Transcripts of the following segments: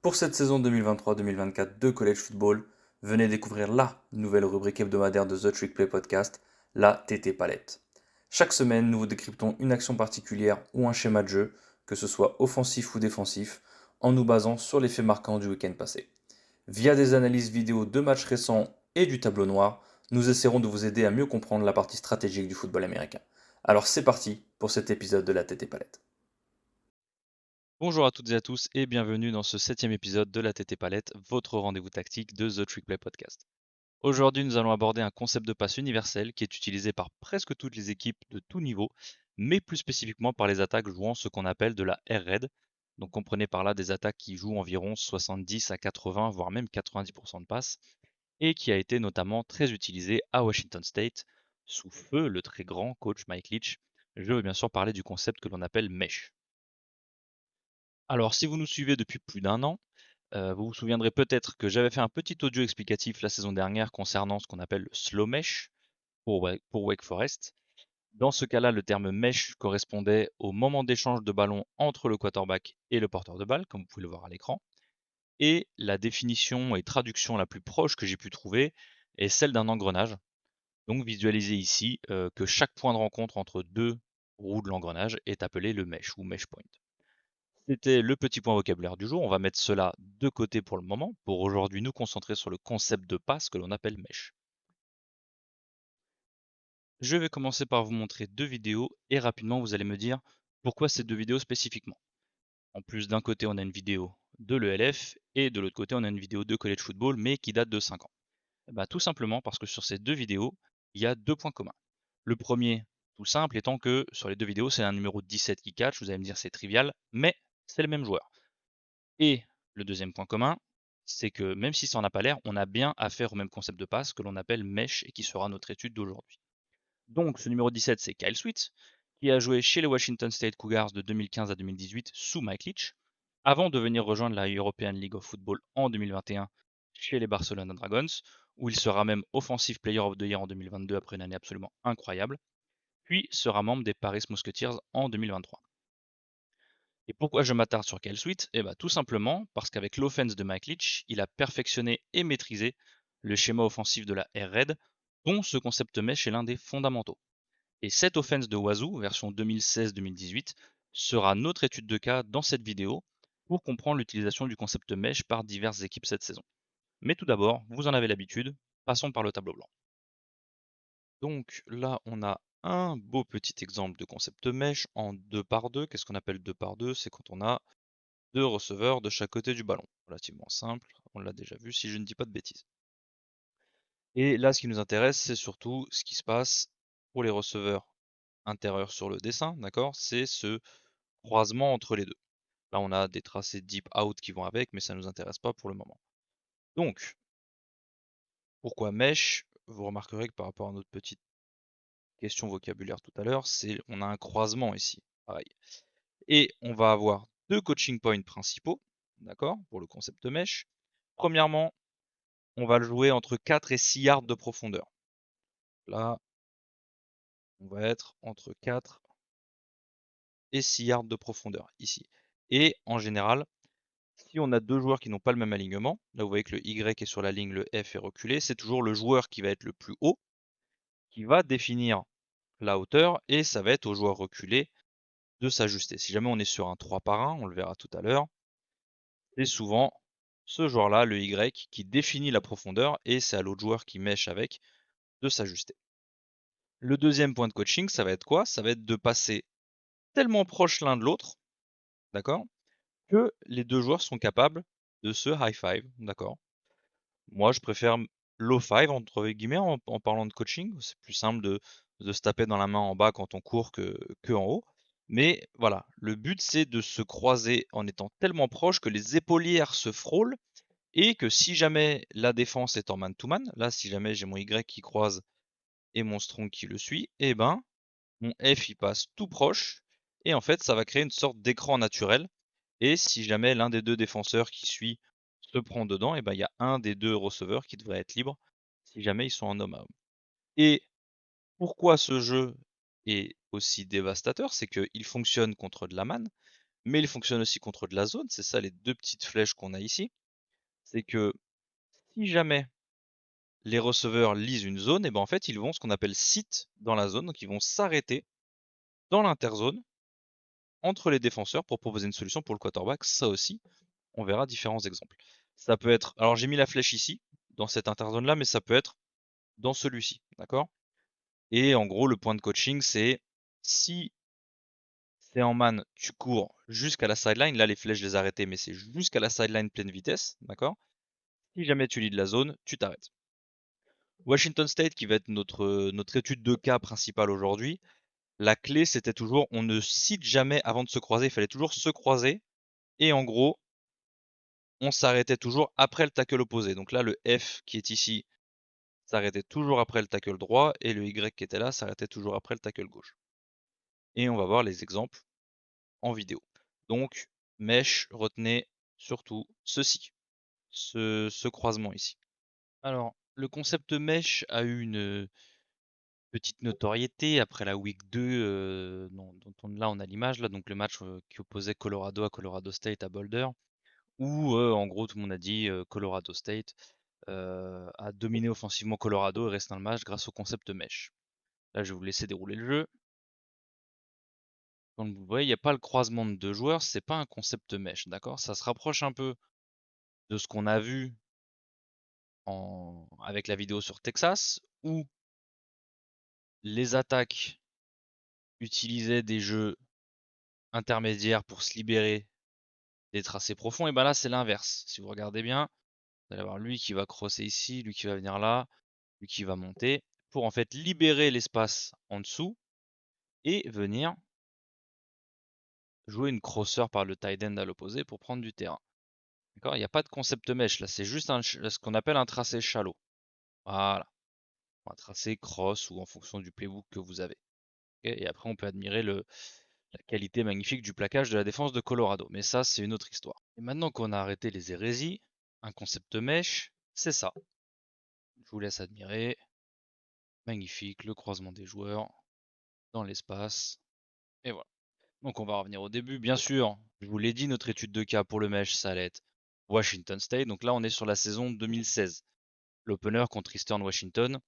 Pour cette saison 2023-2024 de College Football, venez découvrir la nouvelle rubrique hebdomadaire de The Trick Play Podcast, la TT Palette. Chaque semaine, nous vous décryptons une action particulière ou un schéma de jeu, que ce soit offensif ou défensif, en nous basant sur les faits marquants du week-end passé. Via des analyses vidéo de matchs récents et du tableau noir, nous essaierons de vous aider à mieux comprendre la partie stratégique du football américain. Alors c'est parti pour cet épisode de la TT Palette. Bonjour à toutes et à tous et bienvenue dans ce 7e épisode de la TT Palette, votre rendez-vous tactique de The Trick Play Podcast. Aujourd'hui, nous allons aborder un concept de passe universel qui est utilisé par presque toutes les équipes de tout niveau, mais plus spécifiquement par les attaques jouant ce qu'on appelle de la air raid. Donc comprenez par là des attaques qui jouent environ 70 à 80, voire même 90% de passes, et qui a été notamment très utilisé à Washington State, sous feu le très grand coach Mike Leach. Je veux bien sûr parler du concept que l'on appelle mesh. Alors, si vous nous suivez depuis plus d'un an, vous vous souviendrez peut-être que j'avais fait un petit audio explicatif la saison dernière concernant ce qu'on appelle le slow mesh pour Wake Forest. Dans ce cas-là, le terme mesh correspondait au moment d'échange de ballon entre le quarterback et le porteur de balle, comme vous pouvez le voir à l'écran. Et la définition et traduction la plus proche que j'ai pu trouver est celle d'un engrenage. Donc visualisez ici que chaque point de rencontre entre deux roues de l'engrenage est appelé le mesh ou mesh point. C'était le petit point vocabulaire du jour. On va mettre cela de côté pour le moment, pour aujourd'hui nous concentrer sur le concept de passe que l'on appelle mesh. Je vais commencer par vous montrer deux vidéos et rapidement vous allez me dire pourquoi ces deux vidéos spécifiquement. En plus, d'un côté on a une vidéo de l'ELF et de l'autre côté on a une vidéo de college football mais qui date de 5 ans. Tout simplement parce que sur ces deux vidéos, il y a deux points communs. Le premier, tout simple, étant que sur les deux vidéos c'est un numéro 17 qui catch, vous allez me dire c'est trivial, mais c'est le même joueur. Et le deuxième point commun, c'est que même si ça n'en a pas l'air, on a bien affaire au même concept de passe que l'on appelle mesh et qui sera notre étude d'aujourd'hui. Donc ce numéro 17, c'est Kyle Sweet, qui a joué chez les Washington State Cougars de 2015 à 2018 sous Mike Leach, avant de venir rejoindre la European League of Football en 2021 chez les Barcelona Dragons, où il sera même Offensive Player of the Year en 2022 après une année absolument incroyable, puis sera membre des Paris Musketeers en 2023. Et pourquoi je m'attarde sur Kyle Sweet? Tout simplement parce qu'avec l'offense de Mike Leach, il a perfectionné et maîtrisé le schéma offensif de la Air Raid, dont ce concept mesh est l'un des fondamentaux. Et cette offense de Wazoo, version 2016-2018, sera notre étude de cas dans cette vidéo pour comprendre l'utilisation du concept mesh par diverses équipes cette saison. Mais tout d'abord, vous en avez l'habitude, passons par le tableau blanc. Donc là, on a un beau petit exemple de concept mesh en 2 par 2. Qu'est-ce qu'on appelle 2 par 2? C'est quand on a deux receveurs de chaque côté du ballon. Relativement simple, on l'a déjà vu si je ne dis pas de bêtises. Et là, ce qui nous intéresse, c'est surtout ce qui se passe pour les receveurs intérieurs sur le dessin, d'accord? C'est ce croisement entre les deux. Là, on a des tracés deep out qui vont avec, mais ça ne nous intéresse pas pour le moment. Donc, pourquoi mesh? Vous remarquerez que par rapport à notre petite question vocabulaire tout à l'heure, c'est on a un croisement ici, pareil. Et on va avoir deux coaching points principaux, d'accord, pour le concept mesh. Premièrement, on va le jouer entre 4 et 6 yards de profondeur. Là, on va être entre 4 et 6 yards de profondeur ici. Et en général, si on a deux joueurs qui n'ont pas le même alignement, là vous voyez que le Y est sur la ligne, le F est reculé, c'est toujours le joueur qui va être le plus haut qui va définir la hauteur et ça va être au joueur reculé de s'ajuster. Si jamais on est sur un 3 par 1, on le verra tout à l'heure, c'est souvent ce joueur-là, le Y, qui définit la profondeur et c'est à l'autre joueur qui mèche avec de s'ajuster. Le deuxième point de coaching, ça va être quoi? Ça va être de passer tellement proche l'un de l'autre, d'accord, que les deux joueurs sont capables de se high five, d'accord. Moi, je préfère low five entre guillemets en parlant de coaching. C'est plus simple de se taper dans la main en bas quand on court que en haut. Mais voilà, le but c'est de se croiser en étant tellement proche que les épaulières se frôlent et que si jamais la défense est en man-to-man, là si jamais j'ai mon Y qui croise et mon strong qui le suit, mon F il passe tout proche et en fait ça va créer une sorte d'écran naturel et si jamais l'un des deux défenseurs qui suit se prend dedans, il y a un des deux receveurs qui devrait être libre si jamais ils sont en homme à homme. Et pourquoi ce jeu est aussi dévastateur, c'est qu'il fonctionne contre de la man, mais il fonctionne aussi contre de la zone. C'est ça les deux petites flèches qu'on a ici. C'est que si jamais les receveurs lisent une zone, et ben en fait ils vont ce qu'on appelle sit dans la zone, donc ils vont s'arrêter dans l'interzone entre les défenseurs pour proposer une solution pour le quarterback. Ça aussi, on verra différents exemples. Ça peut être, alors j'ai mis la flèche ici, dans cette interzone là, mais ça peut être dans celui-ci, d'accord? Et en gros, le point de coaching, c'est si c'est en man, tu cours jusqu'à la sideline. Là, les flèches, je les ai arrêtées, mais c'est jusqu'à la sideline pleine vitesse, d'accord? Si jamais tu lis de la zone, tu t'arrêtes. Washington State, qui va être notre étude de cas principale aujourd'hui, la clé, c'était toujours, on ne cite jamais avant de se croiser, il fallait toujours se croiser, et en gros, on s'arrêtait toujours après le tackle opposé. Donc là, le F qui est ici s'arrêtait toujours après le tackle droit, et le Y qui était là s'arrêtait toujours après le tackle gauche. Et on va voir les exemples en vidéo. Donc, mesh, retenez surtout ceci, ce croisement ici. Alors, le concept mesh a eu une petite notoriété après la week 2, là on a l'image, là, donc le match qui opposait Colorado à Colorado State à Boulder, où en gros tout le monde a dit Colorado State a dominé offensivement Colorado et reste dans le match grâce au concept mesh. Là, je vais vous laisser dérouler le jeu. Comme vous voyez, il n'y a pas le croisement de deux joueurs, c'est pas un concept mesh, d'accord? Ça se rapproche un peu de ce qu'on a vu avec la vidéo sur Texas, où les attaques utilisaient des jeux intermédiaires pour se libérer des tracés profonds, et ben là c'est l'inverse. Si vous regardez bien, vous allez avoir lui qui va crosser ici, lui qui va venir là, lui qui va monter, pour en fait libérer l'espace en dessous et venir jouer une crosser par le tight end à l'opposé pour prendre du terrain. D'accord? Il n'y a pas de concept mesh là, c'est juste ce qu'on appelle un tracé shallow. Voilà. Un tracé cross ou en fonction du playbook que vous avez. Et après, on peut admirer la qualité magnifique du plaquage de la défense de Colorado. Mais ça, c'est une autre histoire. Et maintenant qu'on a arrêté les hérésies, un concept mesh, c'est ça. Je vous laisse admirer. Magnifique, le croisement des joueurs dans l'espace. Et voilà. Donc on va revenir au début. Bien sûr, je vous l'ai dit, notre étude de cas pour le mesh, ça allait être Washington State. Donc là, on est sur la saison 2016. L'opener contre Eastern Washington.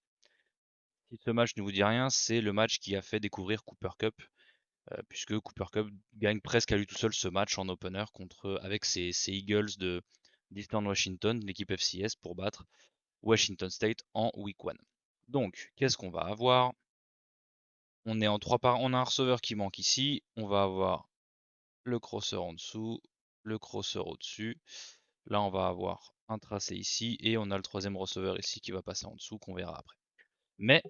Si ce match ne vous dit rien, c'est le match qui a fait découvrir Cooper Kupp, puisque Cooper Kupp gagne presque à lui tout seul ce match en opener avec ses Eagles d'Eastern Washington, l'équipe FCS, pour battre Washington State en Week 1. Donc, qu'est-ce qu'on va avoir? On est en 3 par, on a un receveur qui manque ici, on va avoir le crosser en dessous, le crosser au-dessus. Là, on va avoir un tracé ici, et on a le troisième receveur ici qui va passer en dessous, qu'on verra après. Mais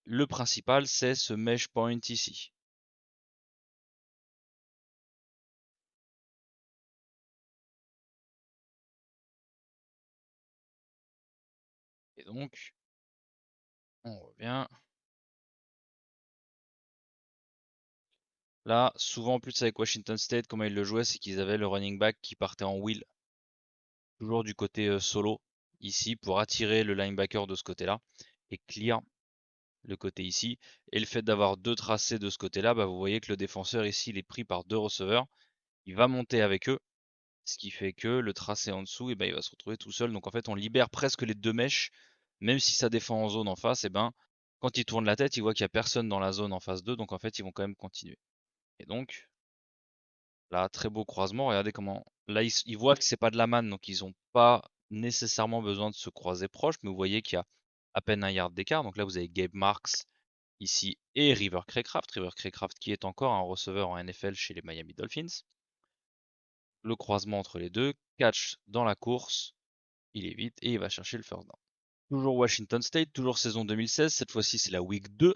le principal, c'est ce mesh point ici. Et donc, on revient. Là, souvent en plus avec Washington State, comment ils le jouaient, c'est qu'ils avaient le running back qui partait en wheel, toujours du côté solo, ici, pour attirer le linebacker de ce côté-là, et clear le côté ici. Et le fait d'avoir deux tracés de ce côté-là, bah, vous voyez que le défenseur ici, il est pris par deux receveurs, il va monter avec eux, ce qui fait que le tracé en dessous, et ben, il va se retrouver tout seul. Donc en fait, on libère presque les deux mèches, même si ça défend en zone en face, et ben, quand il tourne la tête, il voit qu'il n'y a personne dans la zone en face d'eux, donc en fait, ils vont quand même continuer. Et donc, là, très beau croisement. Regardez comment. Là, ils voient que c'est pas de la manne, donc ils n'ont pas nécessairement besoin de se croiser proche, mais vous voyez qu'il y a à peine un yard d'écart. Donc là, vous avez Gabe Marks ici et River Craycraft. River Craycraft qui est encore un receveur en NFL chez les Miami Dolphins. Le croisement entre les deux, catch dans la course, il évite et il va chercher le first down. Toujours Washington State, toujours saison 2016. Cette fois-ci, c'est la week 2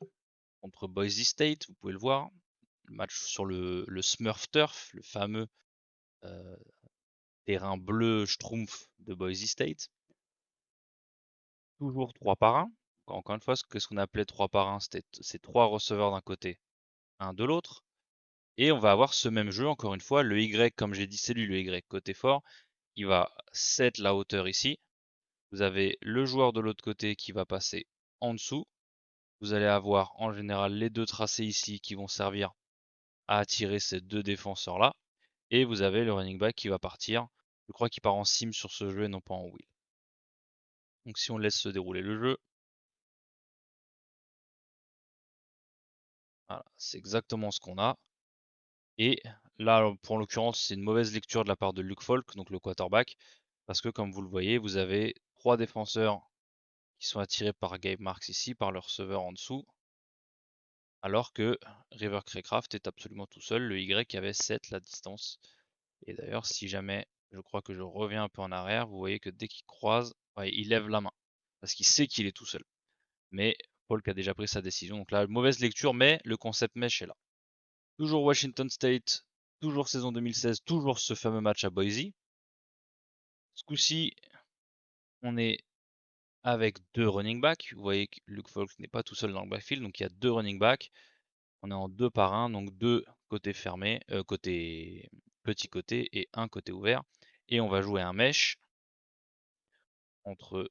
contre Boise State. Vous pouvez le voir. Le match sur le Smurf Turf, le fameux euh, terrain bleu Schtroumpf de Boise State. Toujours 3 par 1. Encore une fois, qu'est-ce qu'on appelait 3 par 1? C'est 3 receveurs d'un côté, un de l'autre. Et on va avoir ce même jeu, encore une fois, le Y, comme j'ai dit, c'est lui le Y, côté fort. Il va set la hauteur ici. Vous avez le joueur de l'autre côté qui va passer en dessous. Vous allez avoir en général les deux tracés ici qui vont servir à attirer ces deux défenseurs là. Et vous avez le running back qui va partir. Je crois qu'il part en sim sur ce jeu et non pas en wheel. Donc si on laisse se dérouler le jeu, voilà, c'est exactement ce qu'on a. Et là, pour l'occurrence, c'est une mauvaise lecture de la part de Luke Falk, donc le quarterback, parce que comme vous le voyez, vous avez 3 défenseurs qui sont attirés par Gabe Marks ici, par le receveur en dessous, alors que River Craycraft est absolument tout seul, le Y avait 7 la distance. Et d'ailleurs, si jamais, je crois que je reviens un peu en arrière, vous voyez que dès qu'il croise, ouais, il lève la main, parce qu'il sait qu'il est tout seul. Mais Falk a déjà pris sa décision, donc là, mauvaise lecture, mais le concept mesh est là. Toujours Washington State, toujours saison 2016, toujours ce fameux match à Boise. Ce coup-ci, on est avec 2 running backs. Vous voyez que Luke Falk n'est pas tout seul dans le backfield, donc il y a 2 running backs. On est en 2 par 1, donc 2 côtés fermés, côté petit côté et un côté ouvert. Et on va jouer un mesh entre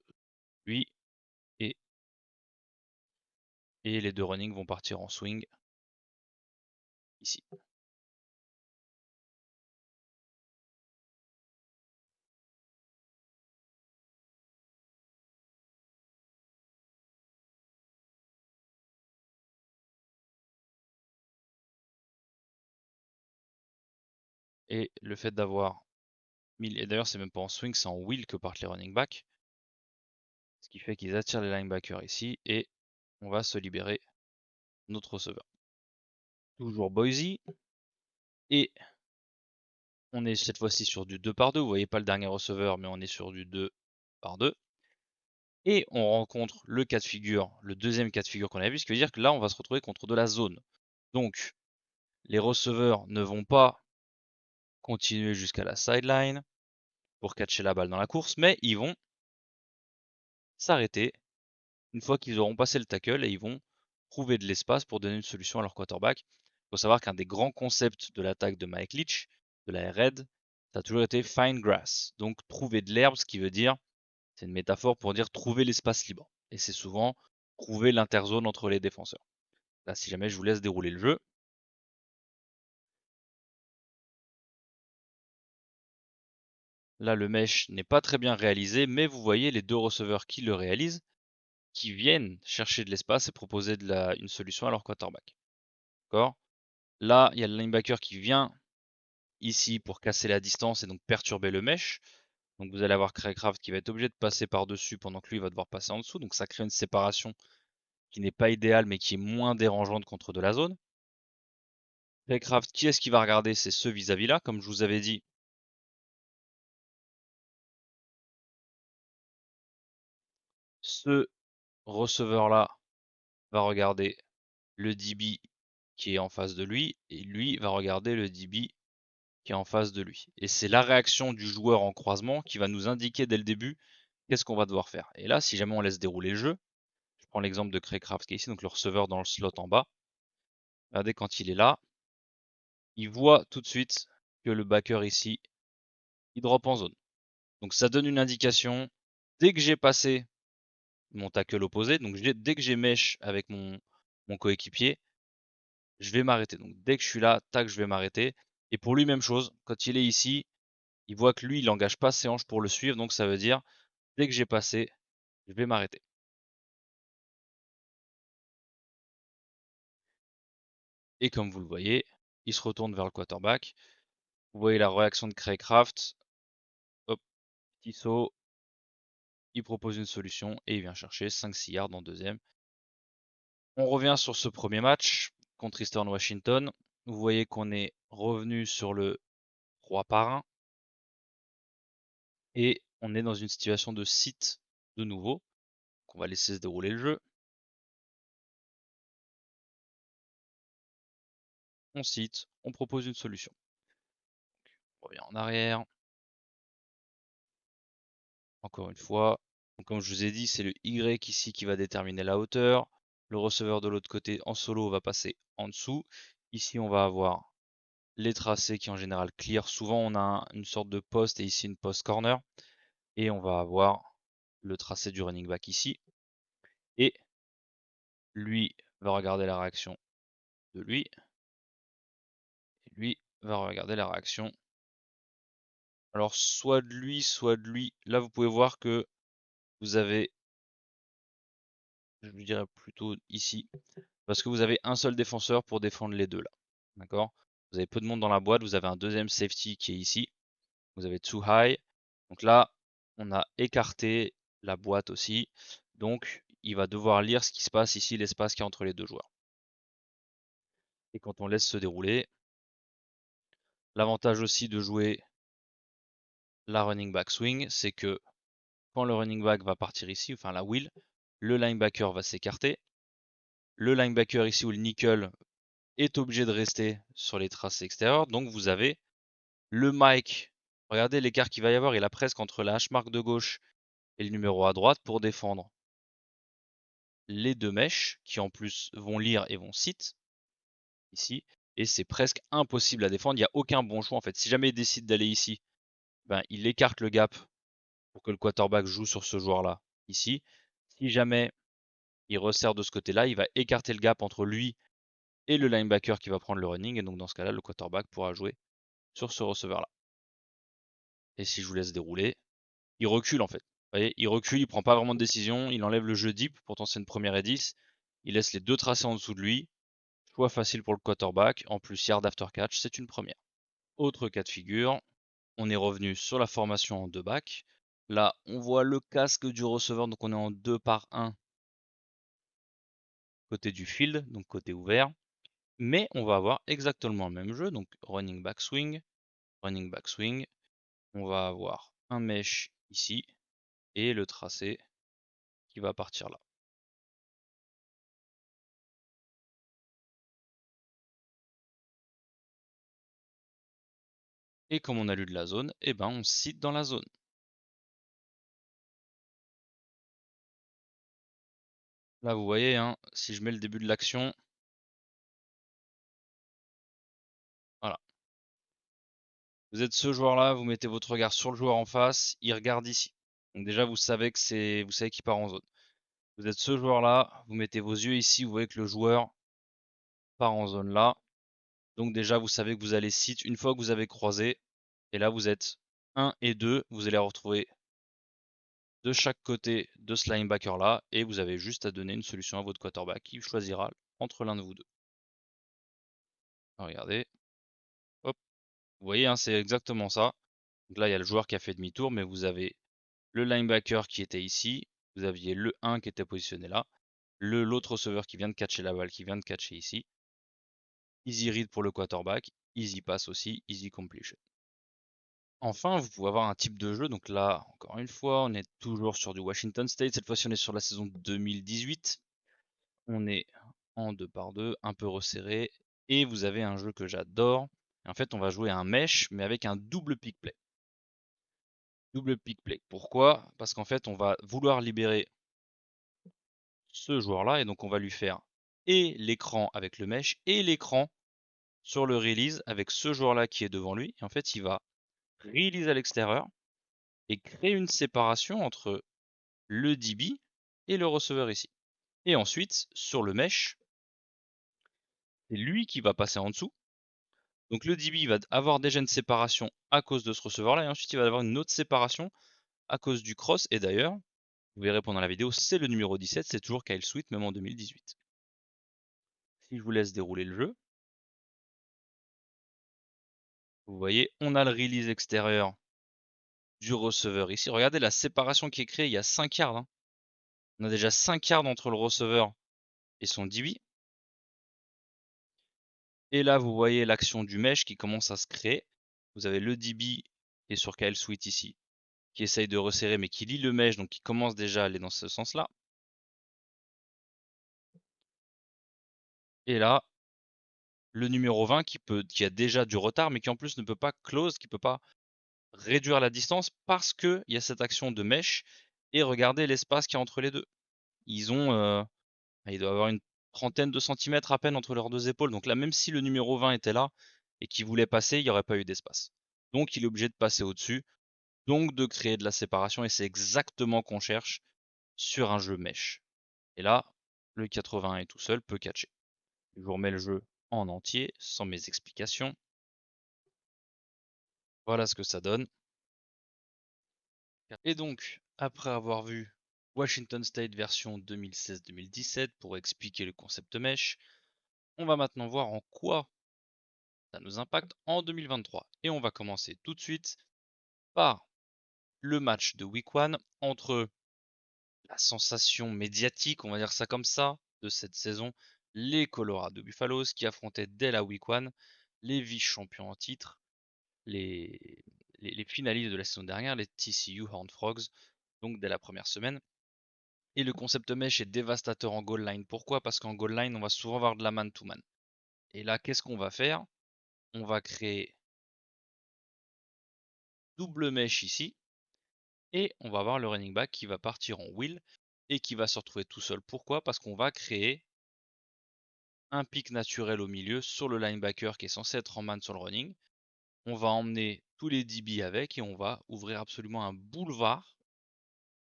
lui et les 2 running vont partir en swing ici. Et le fait d'avoir mis, et d'ailleurs c'est même pas en swing, c'est en wheel que partent les running backs. Ce qui fait qu'ils attirent les linebackers ici et on va se libérer notre receveur. Toujours Boise. Et on est cette fois-ci sur du 2 par 2. Vous voyez pas le dernier receveur, mais on est sur du 2 par 2. Et on rencontre le cas de figure, le deuxième cas de figure qu'on a vu, ce qui veut dire que là, on va se retrouver contre de la zone. Donc, les receveurs ne vont pas continuer jusqu'à la sideline pour catcher la balle dans la course, mais ils vont s'arrêter une fois qu'ils auront passé le tackle et ils vont trouver de l'espace pour donner une solution à leur quarterback. Il faut savoir qu'un des grands concepts de l'attaque de Mike Leach, de la Red, ça a toujours été find grass, donc trouver de l'herbe, ce qui veut dire, c'est une métaphore pour dire trouver l'espace libre. Et c'est souvent trouver l'interzone entre les défenseurs. Là, si jamais je vous laisse dérouler le jeu, là le mesh n'est pas très bien réalisé, mais vous voyez les 2 receveurs qui le réalisent, qui viennent chercher de l'espace et proposer une solution à leur quarterback. D'accord? Là, il y a le linebacker qui vient ici pour casser la distance et donc perturber le mesh. Donc vous allez avoir Craycraft qui va être obligé de passer par-dessus pendant que lui va devoir passer en dessous. Donc ça crée une séparation qui n'est pas idéale mais qui est moins dérangeante contre de la zone. Craycraft, qui est-ce qui va regarder? C'est ce vis-à-vis là, comme je vous avais dit. Ce receveur là va regarder le DB qui est en face de lui et lui va regarder le DB qui est en face de lui. Et c'est la réaction du joueur en croisement qui va nous indiquer dès le début qu'est-ce qu'on va devoir faire. Et là, si jamais on laisse dérouler le jeu, je prends l'exemple de Craycraft qui est ici, donc le receveur dans le slot en bas. Regardez, quand il est là, il voit tout de suite que le backer ici, il drop en zone. Donc ça donne une indication. Dès que j'ai passé mon tackle opposé, donc dès que j'ai mesh avec mon coéquipier, je vais m'arrêter. Donc dès que je suis là, tac, je vais m'arrêter. Et pour lui, même chose. Quand il est ici, il voit que lui, il n'engage pas ses hanches pour le suivre. Donc ça veut dire, dès que j'ai passé, je vais m'arrêter. Et comme vous le voyez, il se retourne vers le quarterback. Vous voyez la réaction de Craycraft. Hop, petit saut. Il propose une solution et il vient chercher 5-6 yards en deuxième. On revient sur ce premier match contre Eastern Washington. Vous voyez qu'on est revenu sur le 3 par 1. Et on est dans une situation de sit de nouveau. Donc on va laisser se dérouler le jeu. On sit, on propose une solution. On revient en arrière. Encore une fois. Donc comme je vous ai dit, c'est le Y ici qui va déterminer la hauteur. Le receveur de l'autre côté en solo va passer en dessous. Ici, on va avoir les tracés qui en général clear. Souvent, on a une sorte de poste et ici une post corner. Et on va avoir le tracé du running back ici. Et lui va regarder la réaction de lui. Et lui va regarder la réaction Alors soit de lui, soit de lui. Là, vous pouvez voir que vous avez, je dirais plutôt ici, parce que vous avez un seul défenseur pour défendre les deux là. D'accord? Vous avez peu de monde dans la boîte, vous avez un deuxième safety qui est ici. Vous avez too high. Donc là, on a écarté la boîte aussi. Donc, il va devoir lire ce qui se passe ici, l'espace qu'il y a entre les deux joueurs. Et quand on laisse se dérouler, l'avantage aussi de jouer la running back swing, c'est que quand le running back va partir ici, enfin la wheel, le linebacker va s'écarter. Le linebacker ici ou le nickel est obligé de rester sur les traces extérieures. Donc vous avez le Mike. Regardez l'écart qu'il va y avoir. Il a presque entre la hash mark de gauche et le numéro à droite pour défendre les deux mèches qui en plus vont lire et vont sit ici. Et c'est presque impossible à défendre. Il n'y a aucun bon choix en fait. Si jamais il décide d'aller ici, ben, il écarte le gap pour que le quarterback joue sur ce joueur-là ici. Si jamais il resserre de ce côté-là, il va écarter le gap entre lui et le linebacker qui va prendre le running. Et donc dans ce cas-là, le quarterback pourra jouer sur ce receveur-là. Et si je vous laisse dérouler, il recule en fait. Vous voyez, il recule, il prend pas vraiment de décision, il enlève le jeu deep, pourtant c'est une première et 10. Il laisse les deux tracés en dessous de lui. Choix facile pour le quarterback. En plus, yard after catch, c'est une première. Autre cas de figure, on est revenu sur la formation en 2 back. Là, on voit le casque du receveur, donc on est en 2 par 1 côté du field, donc côté ouvert. Mais on va avoir exactement le même jeu, donc running back swing, running back swing. On va avoir un mesh ici et le tracé qui va partir là. Et comme on a lu de la zone, eh ben on cite dans la zone. Là vous voyez, hein, si je mets le début de l'action, voilà. Vous êtes ce joueur-là, vous mettez votre regard sur le joueur en face, il regarde ici. Donc déjà vous savez qu'il part en zone. Vous êtes ce joueur-là, vous mettez vos yeux ici, vous voyez que le joueur part en zone là. Donc déjà vous savez que vous allez sit une fois que vous avez croisé. Et là vous êtes 1 et 2, vous allez retrouver de chaque côté de ce linebacker là, et vous avez juste à donner une solution à votre quarterback qui choisira entre l'un de vous deux. Regardez, hop, vous voyez, hein, c'est exactement ça. Donc là, il y a le joueur qui a fait demi-tour, mais vous avez le linebacker qui était ici, vous aviez le 1 qui était positionné là, l'autre receveur qui vient de catcher la balle, qui vient de catcher ici. Easy read pour le quarterback, easy pass aussi, easy completion. Enfin, vous pouvez avoir un type de jeu, donc là, encore une fois, on est toujours sur du Washington State, cette fois-ci on est sur la saison 2018. On est en 2 par 2, un peu resserré, et vous avez un jeu que j'adore. En fait, on va jouer un mesh, mais avec un double pick play. Double pick play. Pourquoi? Parce qu'en fait, on va vouloir libérer ce joueur-là, et donc on va lui faire et l'écran avec le mesh, et l'écran sur le release avec ce joueur-là qui est devant lui. Et en fait, il va release à l'extérieur et créer une séparation entre le DB et le receveur ici. Et ensuite, sur le mesh, c'est lui qui va passer en dessous. Donc le DB va avoir déjà une séparation à cause de ce receveur-là, et ensuite il va avoir une autre séparation à cause du cross. Et d'ailleurs, vous verrez pendant la vidéo, c'est le numéro 17, c'est toujours Kyle Sweet, même en 2018. Si je vous laisse dérouler le jeu, vous voyez, on a le release extérieur du receveur ici. Regardez la séparation qui est créée, il y a 5 yards. Hein. On a déjà 5 yards entre le receveur et son DB. Et là, vous voyez l'action du mesh qui commence à se créer. Vous avez le DB et sur Kyle Sweet ici, qui essaye de resserrer, mais qui lit le mesh, donc qui commence déjà à aller dans ce sens-là. Et là, le numéro 20 qui a déjà du retard, mais qui en plus ne peut pas close, qui ne peut pas réduire la distance parce qu'il y a cette action de mesh. Et regardez l'espace qu'il y a entre les deux. Ils doivent avoir une trentaine de centimètres à peine entre leurs deux épaules. Donc là, même si le numéro 20 était là et qu'il voulait passer, il n'y aurait pas eu d'espace. Donc il est obligé de passer au-dessus, donc de créer de la séparation. Et c'est exactement qu'on cherche sur un jeu mesh. Et là, le 81 tout seul peut catcher. Je vous remets le jeu en entier, sans mes explications. Voilà ce que ça donne. Et donc, après avoir vu Washington State version 2016-2017 pour expliquer le concept mesh, on va maintenant voir en quoi ça nous impacte en 2023. Et on va commencer tout de suite par le match de Week 1 entre la sensation médiatique, on va dire ça comme ça, de cette saison, les Colorado Buffaloes qui affrontaient dès la Week 1 les vice-champions en titre, les, les finalistes de la saison dernière, les TCU Horned Frogs, donc dès la première semaine. Et le concept mesh est dévastateur en goal line. Pourquoi? Parce qu'en goal line, on va souvent avoir de la man-to-man. Et là, qu'est-ce qu'on va faire? On va créer double mesh ici. Et on va avoir le running back qui va partir en wheel et qui va se retrouver tout seul. Pourquoi? Parce qu'on va créer un pic naturel au milieu sur le linebacker qui est censé être en man sur le running. On va emmener tous les DB avec et on va ouvrir absolument un boulevard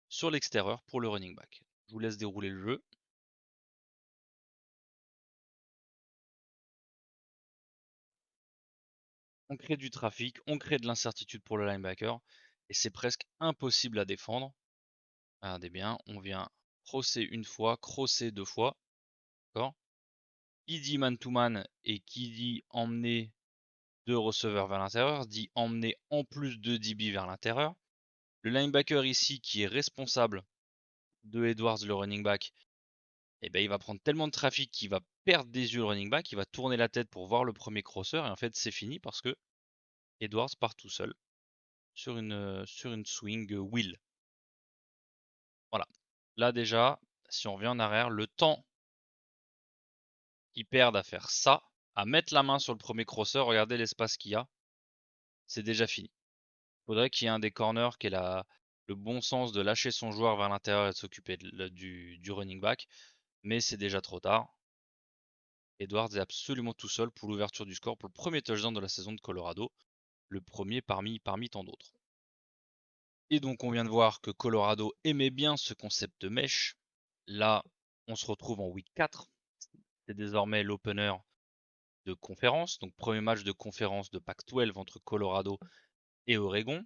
sur l'extérieur pour le running back. Je vous laisse dérouler le jeu. On crée du trafic, on crée de l'incertitude pour le linebacker et c'est presque impossible à défendre. Regardez bien, on vient crosser une fois, crosser deux fois. D'accord? Qui dit man-to-man et qui dit emmener deux receveurs vers l'intérieur, dit emmener en plus de DB vers l'intérieur. Le linebacker ici qui est responsable de Edwards, le running back, eh ben, il va prendre tellement de trafic qu'il va perdre des yeux le running back, il va tourner la tête pour voir le premier crosser et en fait c'est fini parce que Edwards part tout seul sur une swing wheel. Voilà. Là déjà, si on revient en arrière, le temps qu'ils perdent à faire ça, à mettre la main sur le premier crosser, regardez l'espace qu'il y a, c'est déjà fini. Il faudrait qu'il y ait un des corners qui ait le bon sens de lâcher son joueur vers l'intérieur et de s'occuper du running back, mais c'est déjà trop tard. Edwards est absolument tout seul pour l'ouverture du score pour le premier touchdown de la saison de Colorado, le premier parmi tant d'autres. Et donc on vient de voir que Colorado aimait bien ce concept de mesh. Là, on se retrouve en week 4. C'est désormais l'opener de conférence, donc premier match de conférence de Pac-12 entre Colorado et Oregon.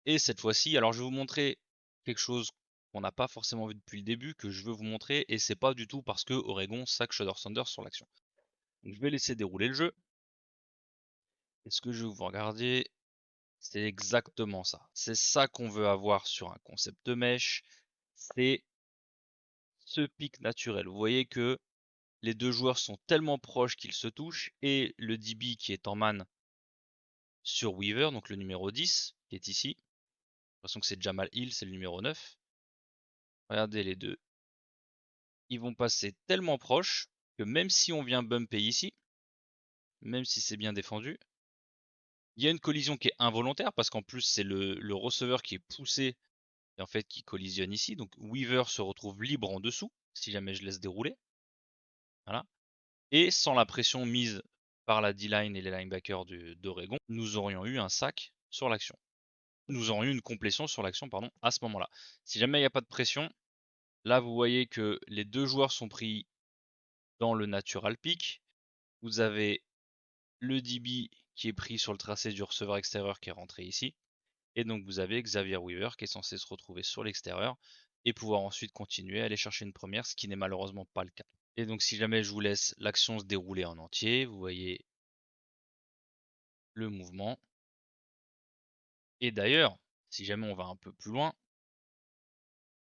Et cette fois-ci, alors je vais vous montrer quelque chose qu'on n'a pas forcément vu depuis le début, que je veux vous montrer, et c'est pas du tout parce que Oregon sac Shedeur Sanders sur l'action. Donc je vais laisser dérouler le jeu. Et ce que je vais vous regarder, c'est exactement ça. C'est ça qu'on veut avoir sur un concept de mesh. C'est ce pic naturel. Vous voyez que les deux joueurs sont tellement proches qu'ils se touchent et le DB qui est en man sur Weaver, donc le numéro 10, qui est ici. J'ai l'impression que c'est Jamal Hill, c'est le numéro 9. Regardez les deux. Ils vont passer tellement proches que même si on vient bumper ici, même si c'est bien défendu, il y a une collision qui est involontaire parce qu'en plus c'est le receveur qui est poussé et en fait qui collisionne ici. Donc Weaver se retrouve libre en dessous si jamais je laisse dérouler. Voilà. Et sans la pression mise par la D-line et les linebackers d'Oregon, nous aurions eu un sac sur l'action. Nous aurions eu une complétion sur l'action, pardon, à ce moment-là. Si jamais il n'y a pas de pression, là vous voyez que les deux joueurs sont pris dans le natural pick. Vous avez le DB qui est pris sur le tracé du receveur extérieur qui est rentré ici. Et donc vous avez Xavier Weaver qui est censé se retrouver sur l'extérieur et pouvoir ensuite continuer à aller chercher une première, ce qui n'est malheureusement pas le cas. Et donc si jamais je vous laisse l'action se dérouler en entier, vous voyez le mouvement. Et d'ailleurs, si jamais on va un peu plus loin,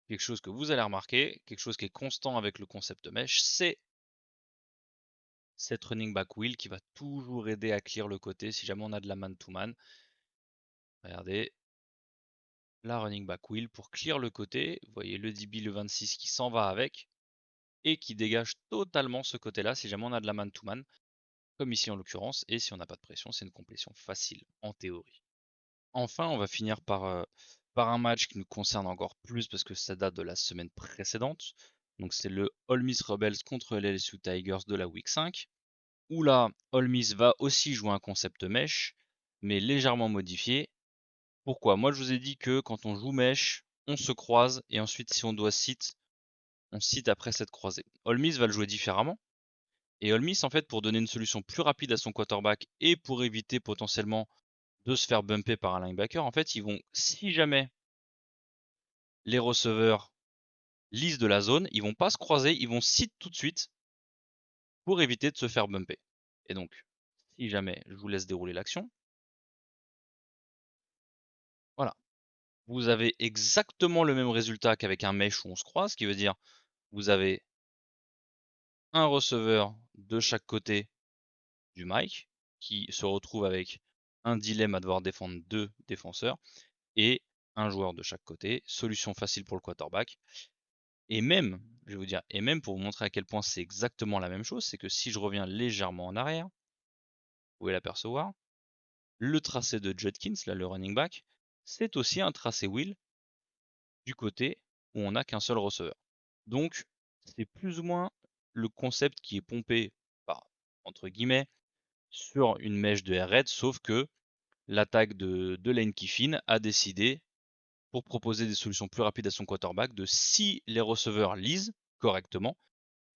quelque chose que vous allez remarquer, quelque chose qui est constant avec le concept mesh, c'est cette running back wheel qui va toujours aider à clear le côté si jamais on a de la man-to-man. Regardez, la running back wheel pour clear le côté. Vous voyez le DB, le 26 qui s'en va avec et qui dégage totalement ce côté-là si jamais on a de la man-to-man, comme ici en l'occurrence. Et si on n'a pas de pression, c'est une complétion facile en théorie. Enfin, on va finir par un match qui nous concerne encore plus parce que ça date de la semaine précédente. Donc c'est le Ole Miss Rebels contre les LSU Tigers de la Week 5. Où là, Ole Miss va aussi jouer un concept mesh, mais légèrement modifié. Pourquoi? Moi je vous ai dit que quand on joue mesh, on se croise et ensuite si on doit sit, on sit après cette croisée. Ole Miss va le jouer différemment. Et Ole Miss, en fait, pour donner une solution plus rapide à son quarterback et pour éviter potentiellement de se faire bumper par un linebacker, en fait, ils vont, si jamais les receveurs lisent de la zone, ils vont pas se croiser, ils vont sit tout de suite pour éviter de se faire bumper. Et donc, si jamais je vous laisse dérouler l'action, voilà. Vous avez exactement le même résultat qu'avec un mesh où on se croise, ce qui veut dire vous avez un receveur de chaque côté du mic qui se retrouve avec un dilemme à devoir défendre deux défenseurs et un joueur de chaque côté. Solution facile pour le quarterback. Et même, je vais vous dire, et même pour vous montrer à quel point c'est exactement la même chose, c'est que si je reviens légèrement en arrière, vous pouvez l'apercevoir, le tracé de Judkins, là le running back, c'est aussi un tracé wheel du côté où on n'a qu'un seul receveur. Donc, c'est plus ou moins le concept qui est pompé par, entre guillemets, sur une mèche de air raid, sauf que l'attaque de Lane Kiffin a décidé, pour proposer des solutions plus rapides à son quarterback, de si les receveurs lisent correctement,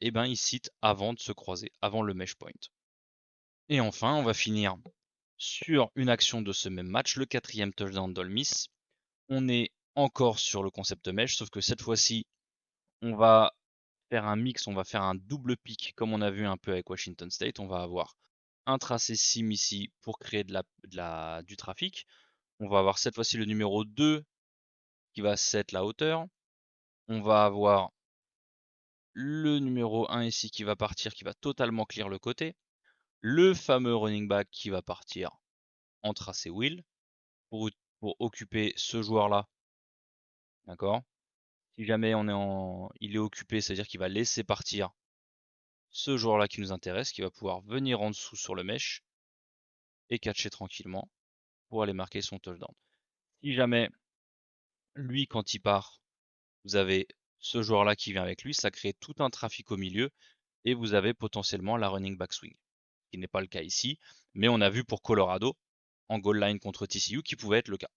et ben ils citent avant de se croiser, avant le mesh point. Et enfin, on va finir sur une action de ce même match, le 4e touchdown d'Ole Miss. On est encore sur le concept mesh, sauf que cette fois-ci, on va faire un mix, on va faire un double pick comme on a vu un peu avec Washington State. On va avoir un tracé sim ici pour créer du trafic. On va avoir cette fois-ci le numéro 2 qui va set la hauteur. On va avoir le numéro 1 ici qui va partir, qui va totalement clear le côté. Le fameux running back qui va partir en tracé wheel pour, pour occuper ce joueur-là. D'accord? Si jamais il est occupé, c'est-à-dire qu'il va laisser partir ce joueur-là qui nous intéresse, qui va pouvoir venir en dessous sur le mesh et catcher tranquillement pour aller marquer son touchdown. Si jamais lui, quand il part, vous avez ce joueur-là qui vient avec lui, ça crée tout un trafic au milieu et vous avez potentiellement la running back swing, ce qui n'est pas le cas ici, mais on a vu pour Colorado en goal line contre TCU qui pouvait être le cas.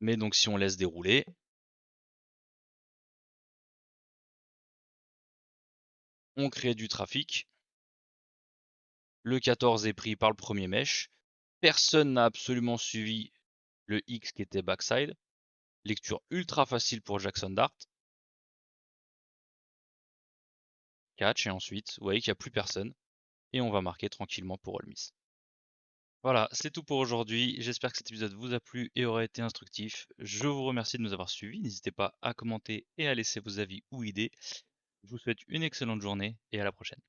Mais donc si on laisse dérouler, on crée du trafic. Le 14 est pris par le premier mesh. Personne n'a absolument suivi le X qui était backside. Lecture ultra facile pour Jackson Dart. Catch et ensuite, vous voyez qu'il n'y a plus personne. Et on va marquer tranquillement pour Ole Miss. Voilà, c'est tout pour aujourd'hui. J'espère que cet épisode vous a plu et aura été instructif. Je vous remercie de nous avoir suivis. N'hésitez pas à commenter et à laisser vos avis ou idées. Je vous souhaite une excellente journée et à la prochaine.